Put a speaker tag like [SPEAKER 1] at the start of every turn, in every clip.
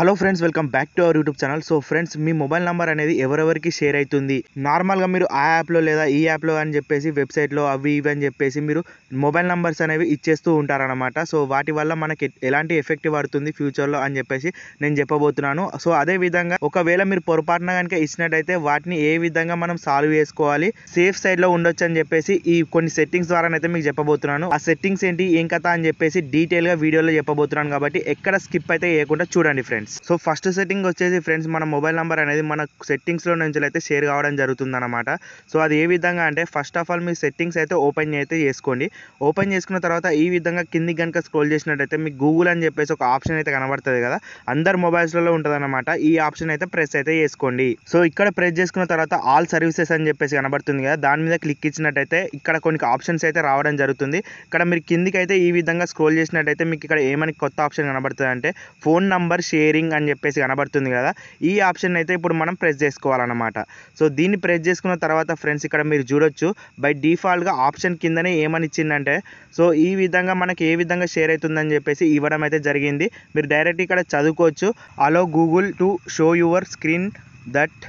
[SPEAKER 1] Hello friends, welcome back to our YouTube channel. So friends, me mobile number అనేది ఎవరెవరికి share అవుతుంది, నార్మల్గా మీరు ఆ యాప్లో లేదా ఈ యాప్లో అని చెప్పేసి వెబ్సైట్లో అవి ఇవి అని చెప్పేసి మీరు మొబైల్ నెంబర్స్ అనేవి ఇచ్చేస్తూ ఉంటారనమాట. సో వాటి వల్ల మనకి ఎలాంటి ఎఫెక్ట్ పడుతుంది ఫ్యూచర్లో అని చెప్పేసి నేను చెప్పబోతున్నాను. సో అదే విధంగా ఒకవేళ మీరు పొరపాటున కనుక ఇచ్చినట్టయితే వాటిని ఏ విధంగా మనం సాల్వ్ చేసుకోవాలి, సేఫ్ సైడ్లో ఉండొచ్చు అని చెప్పేసి ఈ కొన్ని సెట్టింగ్స్ ద్వారానైతే మీకు చెప్పబోతున్నాను. ఆ సెట్టింగ్స్ ఏంటి, ఏం కథ అని చెప్పేసి డీటెయిల్గా వీడియోలో చెప్పబోతున్నాను. కాబట్టి ఎక్కడ స్కిప్ అయితే చేయకుండా చూడండి ఫ్రెండ్స్. సో ఫస్ట్ సెట్టింగ్ వచ్చేసి ఫ్రెండ్స్, మన మొబైల్ నెంబర్ అనేది మన సెట్టింగ్స్లో నుంచి అయితే షేర్ కావడం జరుగుతుంది అనమాట. సో అది ఏ విధంగా అంటే, first of all me settings అయితే ఓపెన్ అయితే చేసుకోండి. ఓపెన్ చేసుకున్న తర్వాత ఈ విధంగా కిందికి కనుక స్క్రోల్ చేసినట్టయితే మీకు గూగుల్ అని చెప్పేసి ఒక ఆప్షన్ అయితే కనబడుతుంది కదా, అందరు మొబైల్స్లలో ఉంటుంది అనమాట. ఈ ఆప్షన్ అయితే ప్రెస్ అయితే చేసుకోండి. సో ఇక్కడ ప్రెస్ చేసుకున్న తర్వాత ఆల్ సర్వీసెస్ అని చెప్పేసి కనబడుతుంది కదా, దాని మీద క్లిక్ ఇచ్చినట్టయితే ఇక్కడ కొన్ని ఆప్షన్స్ అయితే రావడం జరుగుతుంది. ఇక్కడ మీరు కిందికి అయితే ఈ విధంగా స్క్రోల్ చేసినట్టయితే మీకు ఇక్కడ ఏమని కొత్త ఆప్షన్ కనబడుతుంది అంటే ఫోన్ నంబర్ షేరింగ్ అని చెప్పేసి కనబడుతుంది కదా, ఈ ఆప్షన్ అయితే ఇప్పుడు మనం ప్రెస్ చేసుకోవాలన్నమాట. సో దీన్ని ప్రెస్ చేసుకున్న తర్వాత ఫ్రెండ్స్, ఇక్కడ మీరు చూడొచ్చు బై డిఫాల్ట్గా ఆప్షన్ కిందనే ఏమని ఇచ్చిందంటే, సో ఈ విధంగా మనకి ఏ విధంగా షేర్ అవుతుందని చెప్పేసి ఇవ్వడం అయితే జరిగింది. మీరు డైరెక్ట్ ఇక్కడ చదువుకోవచ్చు. Allow Google to show your screen that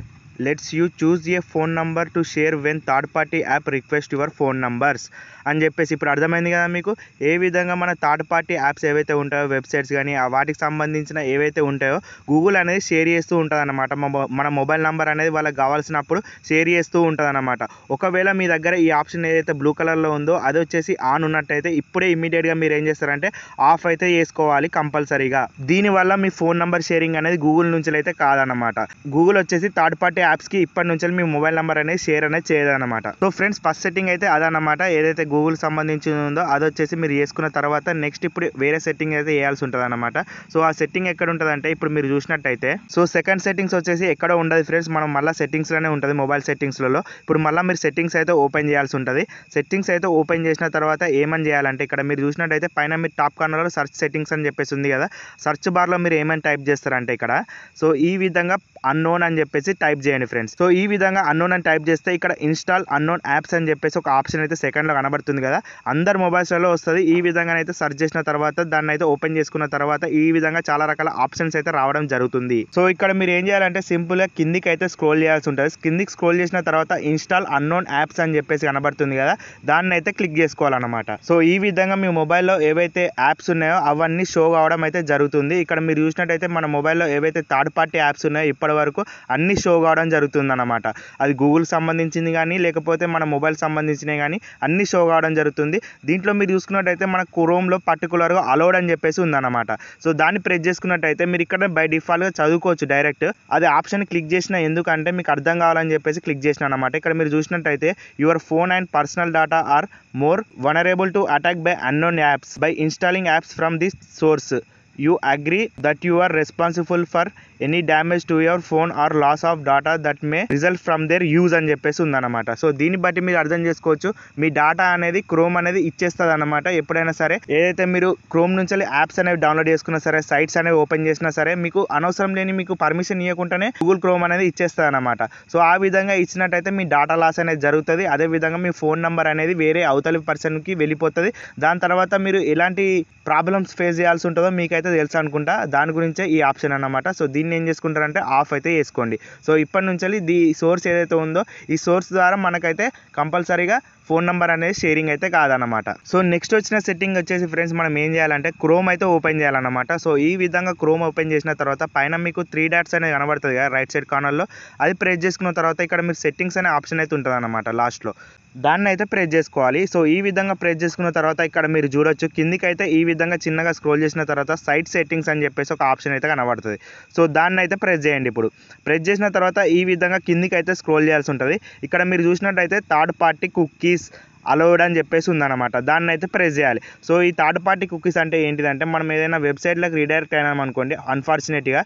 [SPEAKER 1] lets you choose a phone number to share when third party app request your phone numbers అని చెప్పేసి. ఇప్పుడు అర్థమైంది కదా మీకు, ఏ విధంగా మన థర్డ్ పార్టీ యాప్స్ ఏవైతే ఉంటాయో, వెబ్సైట్స్ కానీ వాటికి సంబంధించిన ఏవైతే ఉంటాయో గూగుల్ అనేది షేర్ చేస్తూ ఉంటుంది అన్నమాట. మన మొబైల్ నెంబర్ అనేది వాళ్ళకి కావాల్సినప్పుడు షేర్ చేస్తూ ఉంటుంది అన్నమాట. ఒకవేళ మీ దగ్గర ఈ ఆప్షన్ ఏదైతే బ్లూ కలర్లో ఉందో అది వచ్చేసి ఆన్ ఉన్నట్టయితే ఇప్పుడే ఇమీడియట్గా మీరు ఏం చేస్తారంటే ఆఫ్ అయితే చేసుకోవాలి కంపల్సరీగా. దీనివల్ల మీ ఫోన్ నెంబర్ షేరింగ్ అనేది గూగుల్ నుంచి అయితే కాదన్నమాట. గూగుల్ వచ్చేసి థర్డ్ పార్టీ యాప్స్కి ఇప్పటి నుంచి మీ మొబైల్ నెంబర్ అనేది షేర్ అనేది చేయదన్నమాట. సో ఫ్రెండ్స్, ఫస్ట్ సెట్టింగ్ అయితే అదన్నమాట. ఏదైతే గూగుల్ సంబంధించి ఉందో అది వచ్చేసి మీరు చేసుకున్న తర్వాత నెక్స్ట్ ఇప్పుడు వేరే సెట్టింగ్ అయితే వేయాల్సి ఉంటుంది అనమాట. సో ఆ సెట్టింగ్ ఎక్కడ ఉంటుంది అంటే, ఇప్పుడు మీరు చూసినట్టయితే సో సెకండ్ సెట్టింగ్స్ వచ్చేసి ఎక్కడ ఉండదు ఫ్రెండ్స్, మనం మళ్ళీ సెట్టింగ్స్లోనే ఉంటుంది మొబైల్ సెట్టింగ్స్లలో. ఇప్పుడు మళ్ళీ మీరు సెట్టింగ్స్ అయితే ఓపెన్ చేయాల్సి ఉంటుంది. సెట్టింగ్స్ అయితే ఓపెన్ చేసిన తర్వాత ఏమని చేయాలంటే, ఇక్కడ మీరు చూసినట్టయితే పైన మీరు టాప్ కార్నర్లో సర్చ్ సెట్టింగ్స్ అని చెప్పేసి ఉంది కదా, సర్చ్ బార్లో మీరు ఏమని టైప్ చేస్తారంటే ఇక్కడ సో ఈ విధంగా అన్నోన్ అని చెప్పేసి టైప్ చేయండి ఫ్రెండ్స్. సో ఈ విధంగా అన్నోన్ అని టైప్ చేస్తే ఇక్కడ ఇన్స్టాల్ అన్నోన్ యాప్స్ అని చెప్పేసి ఒక ఆప్షన్ అయితే సెకండ్లో కనబడుతుంది కదా, అందరు మొబైల్స్లలో వస్తుంది. ఈ విధంగా అయితే సెర్చ్ చేసిన తర్వాత దాన్ని అయితే ఓపెన్ చేసుకున్న తర్వాత ఈ విధంగా చాలా రకాల ఆప్షన్స్ అయితే రావడం జరుగుతుంది. సో ఇక్కడ మీరు ఏం చేయాలంటే సింపుల్గా కిందికి అయితే స్క్రోల్ చేయాల్సి ఉంటుంది. కిందికి స్క్రోల్ చేసిన తర్వాత ఇన్స్టాల్ అన్నోన్ యాప్స్ అని చెప్పేసి కనబడుతుంది కదా, దాన్ని అయితే క్లిక్ చేసుకోవాలన్నమాట. సో ఈ విధంగా మీ మొబైల్లో ఏవైతే యాప్స్ ఉన్నాయో అవన్నీ షో కావడం అయితే జరుగుతుంది. ఇక్కడ మీరు చూసినట్టయితే మన మొబైల్లో ఏవైతే థర్డ్ పార్టీ యాప్స్ ఉన్నాయో ఇప్పటి వరకు అన్ని షో కావడం జరుగుతుంది అన్నమాట. అది గూగుల్ సంబంధించింది కానీ లేకపోతే మన మొబైల్ సంబంధించినవి కానీ అన్ని షో కావడం జరుగుతుంది. దీంట్లో మీరు చూసుకున్నట్టయితే మన క్రోమ్లో పర్టికులర్గా అలౌడ్ అని చెప్పేసి ఉందన్నమాట. సో దాన్ని ప్రెస్ చేసుకున్నట్టయితే మీరు ఇక్కడ బై డిఫాల్ట్గా చదువుకోవచ్చు డైరెక్ట్. అది ఆప్షన్ క్లిక్ చేసిన ఎందుకంటే మీకు అర్థం కావాలని చెప్పేసి క్లిక్ చేసిన అనమాట. ఇక్కడ మీరు చూసినట్టయితే your phone and personal data are more vulnerable to attack by unknown apps by installing apps from this source. You agree that you are responsible for any damage to your phone or loss of data that may result from their use అని చెప్పేసి ఉందన్నమాట. So దీన్ని బట్టి మీరు అర్థం చేసుకోవచ్చు, మీ data అనేది chrome అనేది ఇచ్చేస్తుంది అనమాట. ఎప్పుడైనా సరే ఏదైతే మీరు క్రోమ్ నుంచి యాప్స్ అనేవి డౌన్లోడ్ చేసుకున్నా సరే, సైట్స్ అనేవి ఓపెన్ చేసినా సరే, మీకు అనవసరం లేని మీకు పర్మిషన్ ఇవ్వకుండానే గూగుల్ క్రోమ్ అనేది ఇచ్చేస్తుంది అనమాట. సో ఆ విధంగా ఇచ్చినట్టయితే మీ డేటా లాస్ అనేది జరుగుతుంది. అదేవిధంగా మీ ఫోన్ నెంబర్ అనేది వేరే అవతలి పర్సన్కి వెళ్ళిపోతుంది. దాని తర్వాత మీరు ఎలాంటి ప్రాబ్లమ్స్ ఫేస్ చేయాల్సి ఉంటుందో మీకైతే తెలుసు అనుకుంటా. దాని గురించే ఈ ఆప్షన్ అన్నమాట. సో దీన్ని ఏం చేసుకుంటారంటే ఆఫ్ అయితే చేసుకోండి. సో ఇప్పటి నుంచి ఈ సోర్స్ ఏదైతే ఉందో ఈ సోర్స్ ద్వారా మనకైతే కంపల్సరీగా ఫోన్ నెంబర్ అనేది షేరింగ్ అయితే కాదన్నమాట. సో నెక్స్ట్ వచ్చిన సెట్టింగ్ వచ్చేసి ఫ్రెండ్స్, మనం ఏం చేయాలంటే క్రోమ్ అయితే ఓపెన్ చేయాలన్నమాట. సో ఈ విధంగా క్రోమ్ ఓపెన్ చేసిన తర్వాత పైన మీకు 3 డాట్స్ అనేది కనబడుతుంది కదా రైట్ సైడ్ కార్నర్లో, అది ప్రెస్ చేసుకున్న తర్వాత ఇక్కడ మీరు సెట్టింగ్స్ అనే ఆప్షన్ అయితే ఉంటుంది అన్నమాట లాస్ట్లో, దాన్ని అయితే ప్రెస్ చేసుకోవాలి. సో ఈ విధంగా ప్రెస్ చేసుకున్న తర్వాత ఇక్కడ మీరు చూడొచ్చు కిందికి అయితే ఈ విధంగా చిన్నగా స్క్రోల్ చేసిన తర్వాత సైట్ సెట్టింగ్స్ అని చెప్పేసి ఒక ఆప్షన్ అయితే కనబడుతుంది. సో దాన్ని అయితే ప్రెస్ చేయండి. ఇప్పుడు ప్రెస్ చేసిన తర్వాత ఈ విధంగా కిందికి అయితే స్క్రోల్ చేయాల్సి ఉంటుంది. ఇక్కడ మీరు చూసినట్టయితే థర్డ్ పార్టీ కుకీస్ అలౌడ్ అని చెప్పేసి ఉందన్నమాట, దాన్ని అయితే ప్రెస్ చేయాలి. సో ఈ థర్డ్ పార్టీ కుకీస్ అంటే ఏంటిదంటే, మనం ఏదైనా వెబ్సైట్లోకి రీడైరెక్ట్ అయినాం అనుకోండి, అన్ఫార్చునేట్గా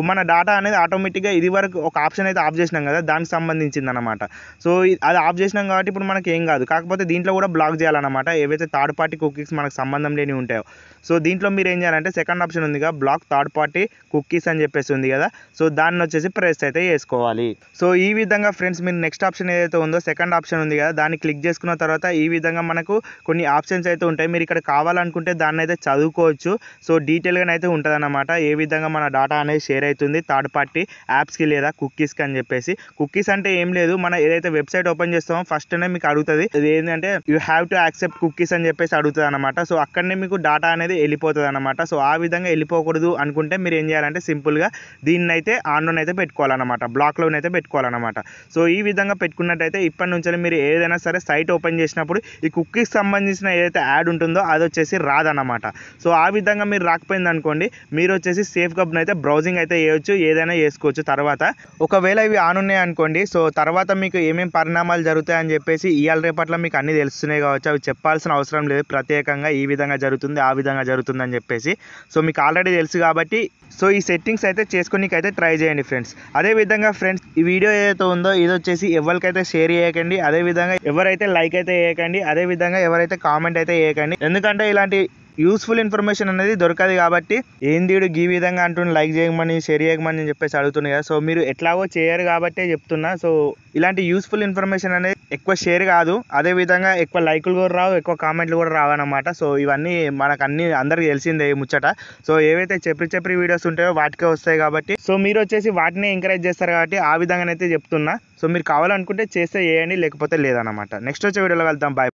[SPEAKER 1] మన డేటా అనేది ఆటోమేటిక్గా ఇది వరకు ఒక ఆప్షన్ అయితే ఆఫ్ చేసినాం కదా, దానికి సంబంధించింది అనమాట. సో అది ఆఫ్ చేసినాం కాబట్టి ఇప్పుడు మనకి ఏం కాదు, కాకపోతే దీంట్లో కూడా బ్లాక్ చేయాలన్నమాట ఏవైతే థర్డ్ పార్టీ కుకీస్ మనకు సంబంధం లేని ఉంటాయో. సో దీంట్లో మీరు ఏం చేయాలంటే సెకండ్ ఆప్షన్ ఉంది కదా, బ్లాక్ థర్డ్ పార్టీ కుకీస్ అని చెప్పేసి ఉంది కదా, సో దాన్ని వచ్చేసి ప్రెస్ అయితే చేసుకోవాలి. సో ఈ విధంగా ఫ్రెండ్స్ మీరు నెక్స్ట్ ఆప్షన్ ఏదైతే ఉందో సెకండ్ ఆప్షన్ ఉంది కదా, దాన్ని క్లిక్ చేసుకున్న తర్వాత ఈ విధంగా మనకు కొన్ని ఆప్షన్స్ అయితే ఉంటాయి. మీరు ఇక్కడ కావాలనుకుంటే దాన్ని అయితే చదువుకోవచ్చు. సో డీటెయిల్గా అయితే ఉంటుంది అన్నమాట, ఏ విధంగా మన డేటా అనేది షేర్ అవుతుంది థర్డ్ పార్టీ యాప్స్కి లేదా కుక్కీస్కి అని చెప్పేసి. కుక్కీస్ అంటే ఏం లేదు, మనం ఏదైతే వెబ్సైట్ ఓపెన్ చేస్తామో ఫస్ట్నే మీకు అడుగుతుంది ఇది ఏంటంటే you have to accept cookies అని చెప్పేసి అడుగుతుంది అనమాట. సో అక్కడనే మీకు డేటా అనేది వెళ్ళిపోతుంది అనమాట. సో ఆ విధంగా వెళ్ళిపోకూడదు అనుకుంటే మీరు ఏం చేయాలంటే సింపుల్గా దీన్ని అయితే ఆన్లోనే అయితే పెట్టుకోవాలన్నమాట, బ్లాక్లోనే అయితే పెట్టుకోవాలన్నమాట. సో ఈ విధంగా పెట్టుకున్నట్టయితే ఇప్పటి నుంచి మీరు ఏదైనా సరే సైట్ ఓపెన్ చేసినప్పుడు ఈ కుక్కీకి సంబంధించిన ఏదైతే యాడ్ ఉంటుందో అది వచ్చేసి రాదన్నమాట. సో ఆ విధంగా మీరు రాకపోయింది అనుకోండి, మీరు వచ్చేసి సేఫ్గా అయితే బ్రౌజింగ్ అయితే చేయొచ్చు, ఏదైనా చేసుకోవచ్చు. తర్వాత ఒకవేళ ఇవి ఆన్ ఉన్నాయి అనుకోండి, సో తర్వాత మీకు ఏమేమి పరిణామాలు జరుగుతాయి అని చెప్పేసి ఇవాళ రేపట్లో మీకు అన్నీ తెలుస్తున్నాయి కావచ్చు, అవి చెప్పాల్సిన అవసరం లేదు ప్రత్యేకంగా ఈ విధంగా జరుగుతుంది ఆ విధంగా జరుగుతుంది అని చెప్పేసి. సో మీకు ఆల్రెడీ తెలుసు కాబట్టి సో ఈ సెట్టింగ్స్ అయితే చేసుకోనీకైతే ట్రై చేయండి ఫ్రెండ్స్. అదేవిధంగా ఫ్రెండ్స్ ఈ వీడియో ఏదైతే ఉందో ఇది వచ్చేసి ఎవరికైతే షేర్ చేయకండి, అదేవిధంగా ఎవరైతే లైక్ అయితే చేయకండి, అదేవిధంగా ఎవరైతే కామెంట్ అయితే చేయకండి. ఎందుకంటే ఇలాంటి యూస్ఫుల్ ఇన్ఫర్మేషన్ అనేది దొరకదు కాబట్టి ఏంది ఈ విధంగా అంటున్న లైక్ చేయమని షేర్ చేయమని చెప్పేసి అడుగుతుంది కదా. సో మీరు ఎట్లాగో చేయరు కాబట్టే చెప్తున్నా. సో ఇలాంటి యూస్ఫుల్ ఇన్ఫర్మేషన్ అనేది ఎక్కువ షేర్ కాదు, అదేవిధంగా ఎక్కువ లైకులు కూడా రావు, ఎక్కువ కామెంట్లు కూడా రావన్నమాట. సో ఇవన్నీ మనకు అన్ని అందరికీ తెలిసిందే ముచ్చట. సో ఏవైతే చెప్పి వీడియోస్ ఉంటాయో వాటికే వస్తాయి కాబట్టి సో మీరు వచ్చేసి వాటిని ఎంకరేజ్ చేస్తారు కాబట్టి ఆ విధంగానైతే చెప్తున్నా. సో మీరు కావాలనుకుంటే చేస్తే చేయండి, లేకపోతే లేదన్నమాట. నెక్స్ట్ వచ్చే వీడియోలో వెళ్తాం. బాయ్.